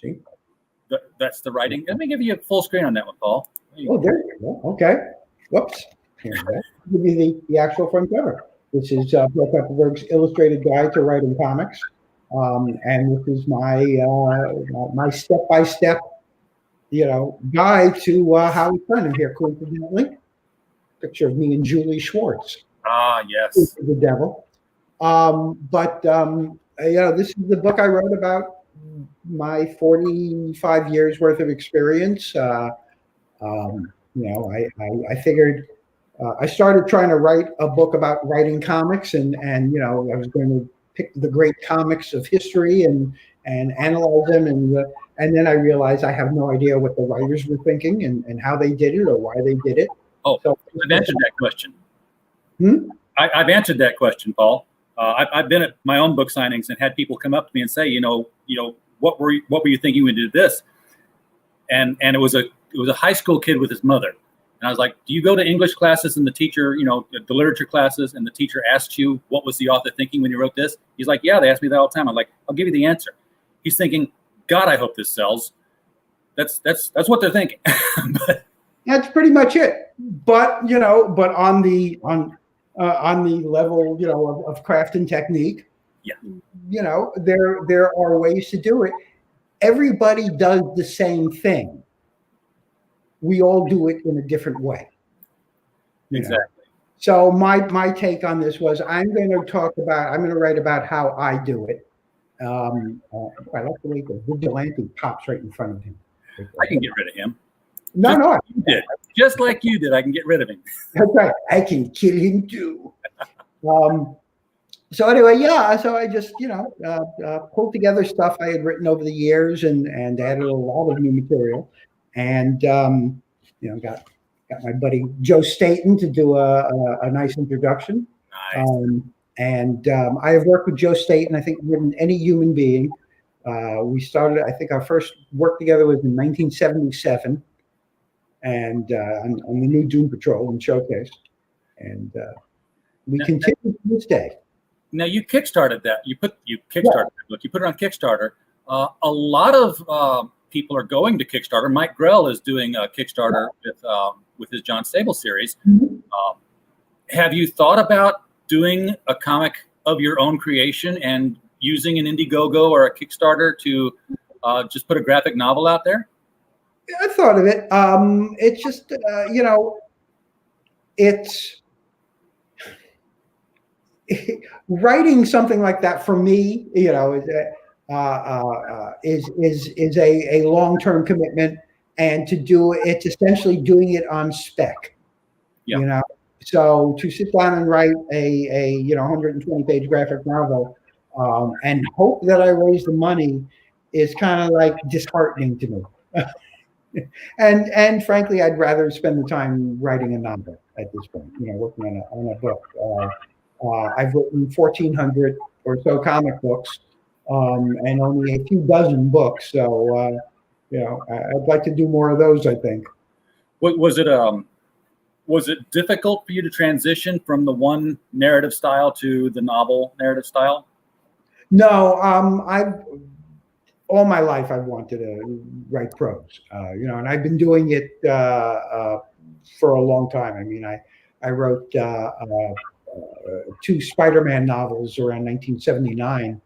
C: See,
B: that's the writing. Let me give you a full screen on that one, Paul.
C: There you go. Okay. Whoops. Here we go. I'll give you the actual front cover. This is Bill Kupperberg's Illustrated Guide to Writing Comics. And this is my step-by-step, guide to how it's done. And here, coincidentally, picture of me and Julie Schwartz.
B: Ah, yes.
C: The devil. This is the book I wrote about my 45 years worth of experience. I figured I started trying to write a book about writing comics, and I was going to pick the great comics of history and analyze them, and then I realized I have no idea what the writers were thinking and how they did it or why they did it.
B: Oh, so I've answered that question.
C: Hmm?
B: I've answered that question, Paul. I've been at my own book signings and had people come up to me and say, what were you thinking when you did this? And it was a high school kid with his mother. And I was like, do you go to English classes and the teacher, the literature classes, and the teacher asks you, what was the author thinking when you wrote this? He's like, yeah, they ask me that all the time. I'm like, I'll give you the answer. He's thinking, God, I hope this sells. That's what they're thinking.
C: That's pretty much it. But on the level, of craft and technique, there are ways to do it. Everybody does the same thing. We all do it in a different way.
B: Exactly.
C: So my take on this was I'm going to write about how I do it. I like the way the vigilante pops right in front of him.
B: I can get rid of him.
C: No,
B: you did. Just like you did, I can get rid of him.
C: That's right. I can kill him too. So anyway, so I just pulled together stuff I had written over the years and added a lot of new material, and got my buddy Joe Staten to do a nice introduction.
B: Nice.
C: I have worked with Joe Staten, I think, more than any human being. We started, I think our first work together was in 1977, and on the new Doom Patrol and Showcase, and we continue to this day.
B: Now you kickstarted that. You kickstarted the book. You put it on Kickstarter. A lot of people are going to Kickstarter. Mike Grell is doing a Kickstarter with his John Sable series.
C: Mm-hmm.
B: Have you thought about doing a comic of your own creation and using an Indiegogo or a Kickstarter to just put a graphic novel out there?
C: I thought of it. It's just, it's writing something like that for me, is a long-term commitment, and to do it's essentially doing it on spec.
B: Yeah.
C: So to sit down and write a 120-page graphic novel, and hope that I raise the money is kind of like disheartening to me. And frankly, I'd rather spend the time writing a novel at this point, working on a book. I've written 1,400 or so comic books, and only a few dozen books. So, I'd like to do more of those, I think.
B: Was it difficult for you to transition from the one narrative style to the novel narrative style?
C: No, all my life I've wanted to write prose, and I've been doing it for a long time. I mean, I wrote 2 Spider-Man novels around 1979,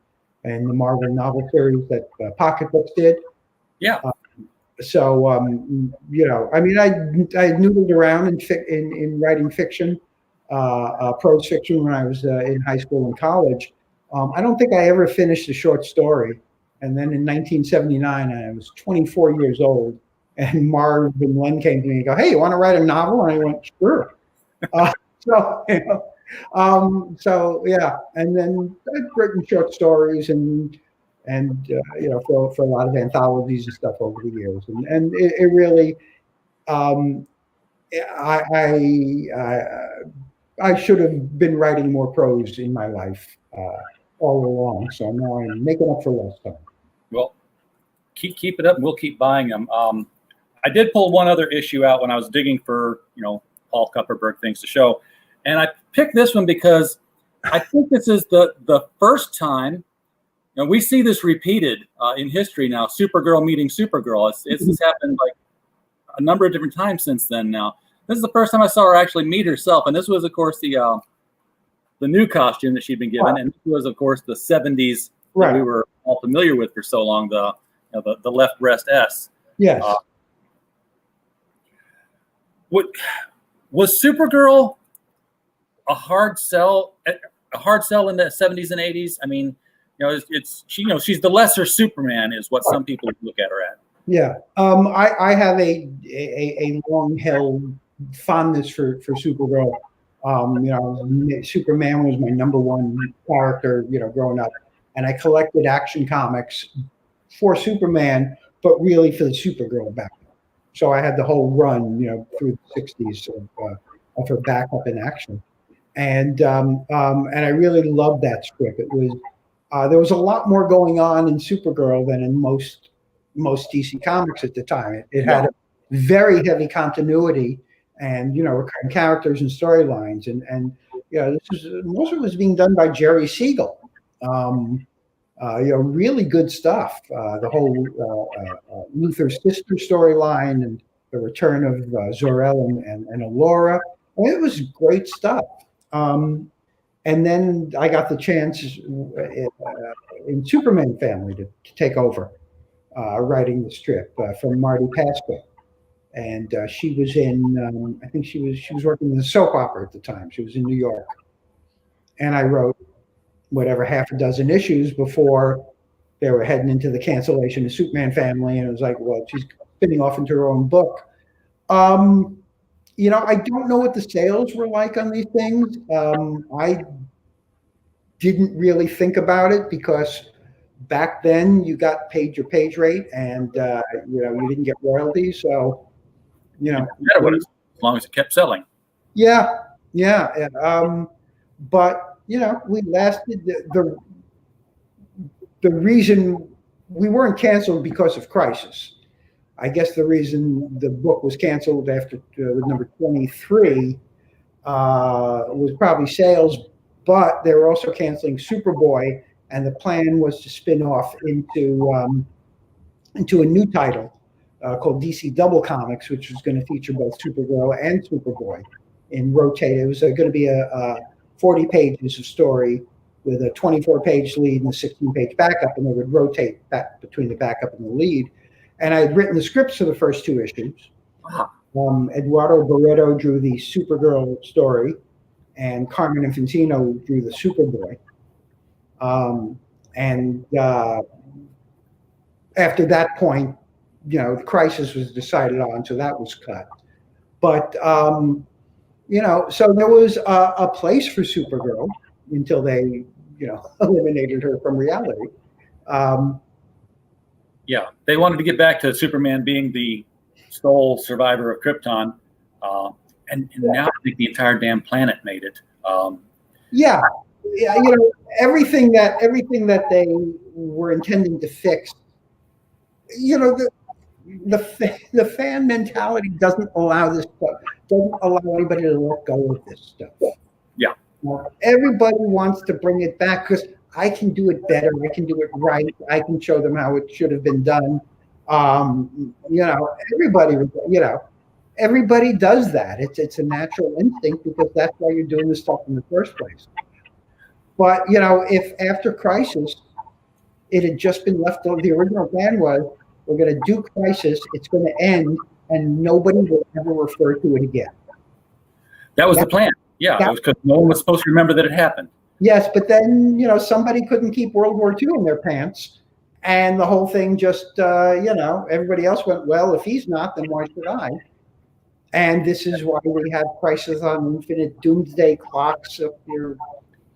C: and the Marvel novel series that Pocket Books did.
B: Yeah.
C: So I mean, I noodled around in writing fiction, prose fiction when I was in high school and college. I don't think I ever finished a short story. And then in 1979, I was 24 years old, and Marvin Lund came to me and go, "Hey, you want to write a novel?" And I went, "Sure." So yeah, and then I've written short stories and for a lot of anthologies and stuff over the years, and it really, I should have been writing more prose in my life all along. So now I'm making up for lost time.
B: Well, keep it up, and we'll keep buying them. I did pull one other issue out when I was digging for Paul Kupperberg things to show, and I picked this one because I think this is the first time. We see this repeated in history now. Supergirl meeting Supergirl. It's happened like a number of different times since then. Now, this is the first time I saw her actually meet herself, and this was, of course, the new costume that she'd been given, and this was, of course, the '70s that we were all familiar with for so long. The left breast S.
C: Yes.
B: Was Supergirl a hard sell in the '70s and '80s? I mean, she's the lesser Superman, is what some people look at her at.
C: Yeah, I have a long held fondness for Supergirl. Superman was my number one character, growing up, and I collected Action Comics for Superman, but really for the Supergirl back then. So I had the whole run, through the '60s of her backup in Action, and I really loved that strip. It was. There was a lot more going on in Supergirl than in most DC comics at the time. It had a very heavy continuity and recurring characters and storylines, and most of it was being done by Jerry Siegel. Really good stuff. The whole Luther's sister storyline and the return of Zor-El and Alora. It was great stuff. And then I got the chance in Superman Family to take over writing the strip from Marty Pascal, and she was in. I think she was working in the soap opera at the time. She was in New York, and I wrote whatever half a dozen issues before they were heading into the cancellation of Superman Family, and it was like, well, she's spinning off into her own book. I don't know what the sales were like on these things. I didn't really think about it because back then you got paid your page rate, and you didn't get royalties. So,
B: as long as it kept selling.
C: Yeah. But we lasted. The reason we weren't canceled because of Crisis. I guess the reason the book was canceled after with number 23 was probably sales, but they were also canceling Superboy, and the plan was to spin off into a new title called DC Double Comics, which was going to feature both Supergirl and Superboy in rotate. It was going to be a 40 pages of story with a 24-page lead and a 16-page backup, and they would rotate back between the backup and the lead. And I had written the scripts for the first 2 issues.
B: Wow.
C: Eduardo Barreto drew the Supergirl story, and Carmen Infantino drew the Superboy. After that point, the Crisis was decided on, so that was cut. But so there was a place for Supergirl until they, eliminated her from reality.
B: Yeah, they wanted to get back to Superman being the sole survivor of Krypton, and now I think the entire damn planet made it.
C: Yeah, everything that they were intending to fix, the fan mentality doesn't allow this stuff. Doesn't allow anybody to let go of this stuff.
B: Yeah.
C: Everybody wants to bring it back because I can do it better. I can do it right. I can show them how it should have been done. Everybody does that. It's a natural instinct because that's why you're doing this stuff in the first place. But if after Crisis, it had just been left, the original plan was we're going to do Crisis, it's going to end, and nobody will ever refer to it again.
B: That was the plan. Yeah, it was because no one was supposed to remember that it happened.
C: Yes, but then, somebody couldn't keep World War II in their pants, and the whole thing just, everybody else went, well, if he's not, then why should I? And this is why we have Crisis on Infinite, Doomsday Clocks up here.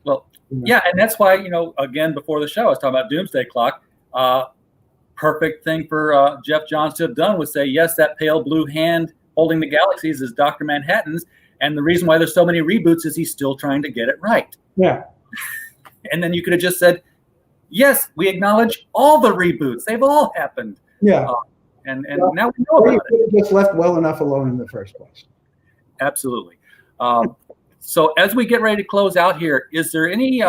B: Well, yeah, and that's why, again, before the show, I was talking about Doomsday Clock. Perfect thing for Jeff Johns to have done was say, yes, that pale blue hand holding the galaxies is Dr. Manhattan's. And the reason why there's so many reboots is he's still trying to get it right.
C: Yeah.
B: And then you could have just said, yes, we acknowledge all the reboots. They've all happened.
C: Yeah.
B: And now we know about it.
C: Just left well enough alone in the first place.
B: Absolutely. So as we get ready to close out here, is there any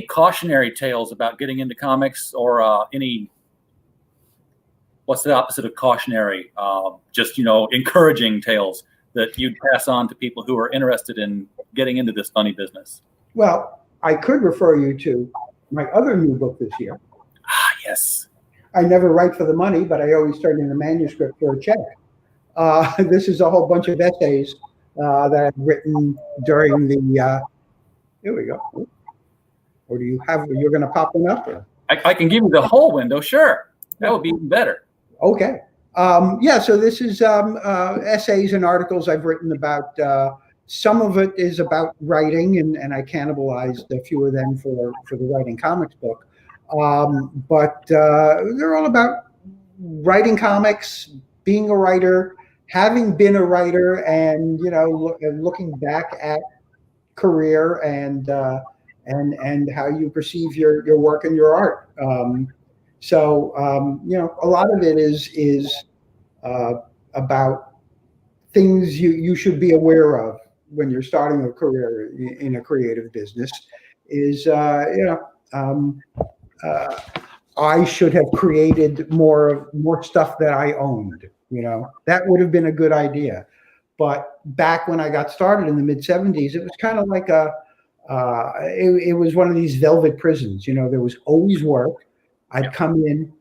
B: cautionary tales about getting into comics, or what's the opposite of cautionary? Just encouraging tales that you'd pass on to people who are interested in getting into this funny business?
C: Well, I could refer you to my other new book this year.
B: Ah, yes.
C: I never write for the money, but I always turn in a manuscript for a check. This is a whole bunch of essays that I've written during the. Here we go. Or do you have? You're going to pop one up? Or?
B: I can give you the whole window. Sure, that would be even better.
C: Okay. So this is essays and articles I've written about. Some of it is about writing, and I cannibalized a few of them for the Writing Comics book. But they're all about writing comics, being a writer, having been a writer, and looking back at career and how you perceive your work and your art. A lot of it is about things you should be aware of when you're starting a career in a creative business. I should have created more stuff that I owned. That would have been a good idea. But back when I got started in the mid '70s, it was kind of like it was one of these velvet prisons. There was always work. I'd come in.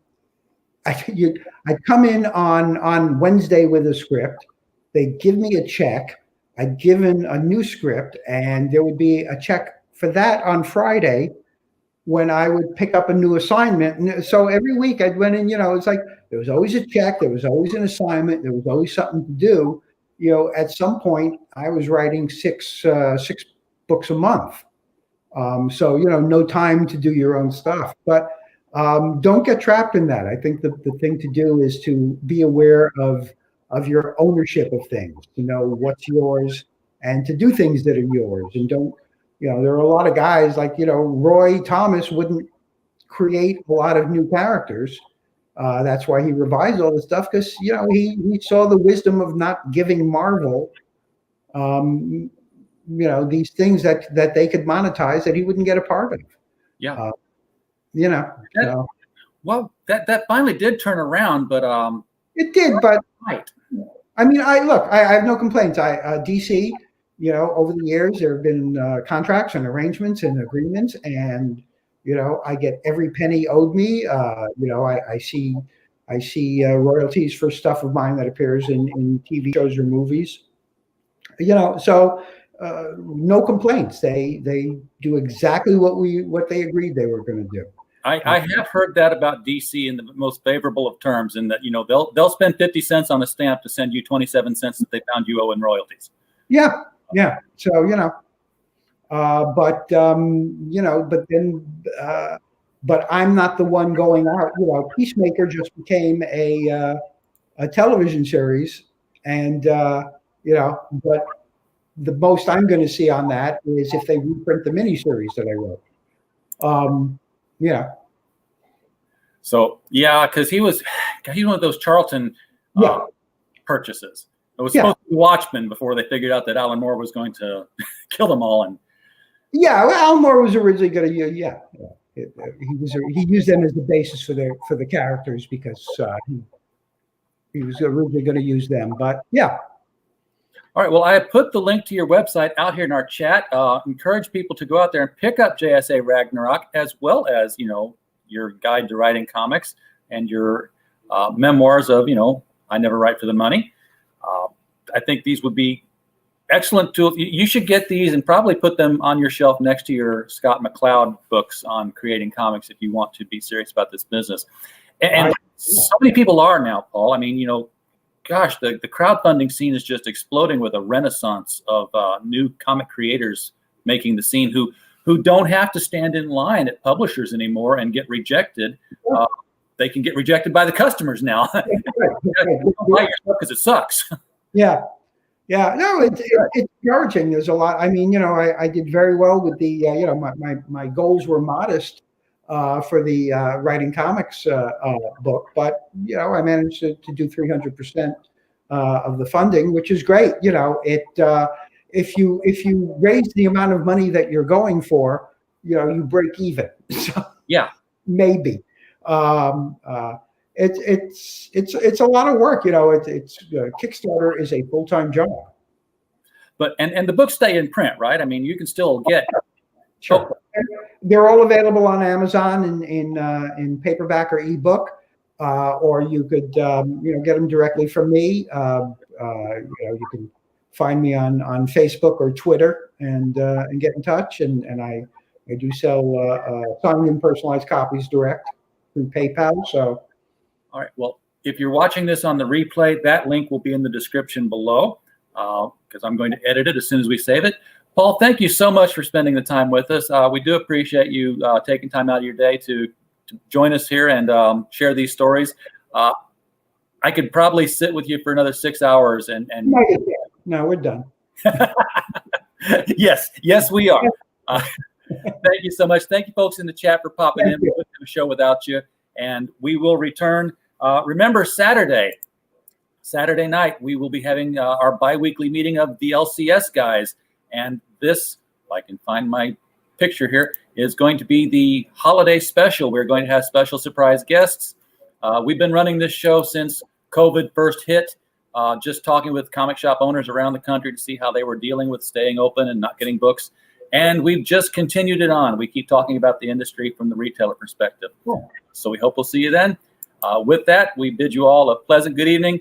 C: I'd come in on Wednesday with a script. They'd give me a check. I'd give in a new script, and there would be a check for that on Friday when I would pick up a new assignment. And so every week I'd went in, it's like there was always a check, there was always an assignment, there was always something to do. At some point I was writing six books a month. No time to do your own stuff. But don't get trapped in that. I think the thing to do is to be aware of your ownership of things, to know what's yours and to do things that are yours. And don't, there are a lot of guys like, Roy Thomas wouldn't create a lot of new characters. That's why he revised all the stuff, because, he saw the wisdom of not giving Marvel, these things that they could monetize that he wouldn't get a part of.
B: Yeah.
C: Well,
B: that finally did turn around, but
C: it did, but
B: right.
C: I mean, I have no complaints. DC over the years, there have been contracts and arrangements and agreements, and I get every penny owed me. I see royalties for stuff of mine that appears in TV shows or movies. So no complaints. They do exactly what they agreed they were going to do.
B: I have heard that about DC in the most favorable of terms, in that they'll spend 50 cents on a stamp to send you 27 cents that they found you owe in royalties.
C: Yeah. So but I'm not the one going out. Peacemaker just became a television series, and but the most I'm going to see on that is if they reprint the miniseries that I wrote.
B: So because he was one of those Charlton purchases. It was supposed to be Watchmen before they figured out that Alan Moore was going to kill them all. And
C: Alan Moore was originally going to he used them as the basis for the characters, because he was originally going to use them. But
B: All right. Well, I have put the link to your website out here in our chat. Encourage people to go out there and pick up JSA Ragnarok, as well as your guide to writing comics and your memoirs of I Never Write for the Money. I think these would be excellent tools. You should get these and probably put them on your shelf next to your Scott McCloud books on creating comics if you want to be serious about this business. And so many people are now, Paul. I mean, gosh, the crowdfunding scene is just exploding with a renaissance of new comic creators making the scene who don't have to stand in line at publishers anymore and get rejected. They can get rejected by the customers now. Don't buy your stuff because it sucks.
C: No, it's encouraging. There's a lot. I mean, I did very well with the, my goals were modest for the writing comics book, but I managed to do 300% of the funding, which is great. If you raise the amount of money that you're going for, you break even. So maybe. It's a lot of work. Kickstarter is a full-time job.
B: But and the books stay in print, right? I mean, you can still get.
C: Sure. They're all available on Amazon in paperback or ebook, or you could get them directly from me. You can find me on Facebook or Twitter and get in touch. And I do sell signed and personalized copies direct through PayPal. So.
B: All right. Well, if you're watching this on the replay, that link will be in the description below, because I'm going to edit it as soon as we save it. Paul, thank you so much for spending the time with us. We do appreciate you taking time out of your day to join us here and share these stories. I could probably sit with you for another 6 hours and
C: No, we're done.
B: Yes, we are. Thank you so much. Thank you, folks in the chat, for popping in. We wouldn't have a show without you. And we will return. Remember, Saturday night, we will be having our bi-weekly meeting of the LCS guys. And this, if I can find my picture here, is going to be the holiday special. We're going to have special surprise guests. We've been running this show since COVID first hit, just talking with comic shop owners around the country to see how they were dealing with staying open and not getting books. And we've just continued it on. We keep talking about the industry from the retailer perspective. Cool. So we hope we'll see you then. With that, we bid you all a pleasant good evening.